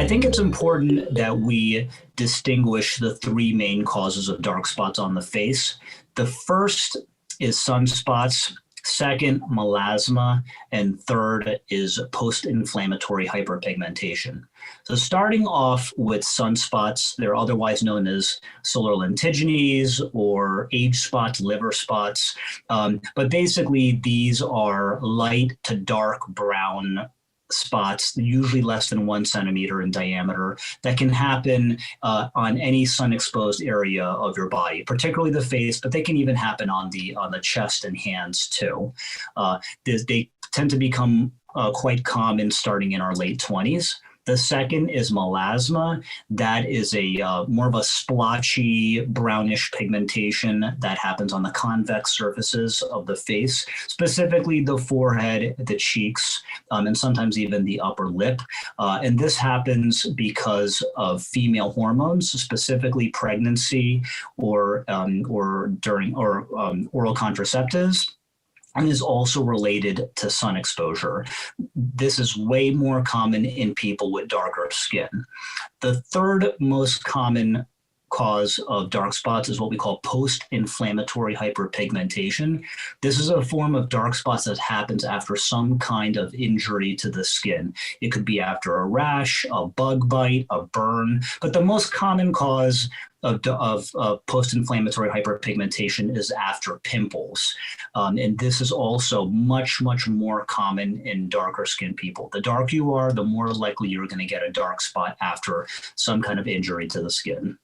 I think it's important that we distinguish the three main causes of dark spots on the face. The first is sunspots, second, melasma, and third is post-inflammatory hyperpigmentation. So starting off with sunspots, they're otherwise known as solar lentigines or age spots, liver spots. But basically, these are light to dark brown spots, usually less than 1 centimeter in diameter, that can happen on any sun-exposed area of your body, particularly the face, but they can even happen on the chest and hands too. They tend to become quite common starting in our late 20s. The second is melasma. That is a more of a splotchy brownish pigmentation that happens on the convex surfaces of the face, specifically the forehead, the cheeks, and sometimes even the upper lip. And this happens because of female hormones, specifically pregnancy or during oral contraceptives, and is also related to sun exposure. This is way more common in people with darker skin. The third most common cause of dark spots is what we call post-inflammatory hyperpigmentation. This is a form of dark spots that happens after some kind of injury to the skin. It could be after a rash, a bug bite, a burn, but the most common cause of post-inflammatory hyperpigmentation is after pimples. And this is also much, much more common in darker skinned people. The darker you are, the more likely you're going to get a dark spot after some kind of injury to the skin.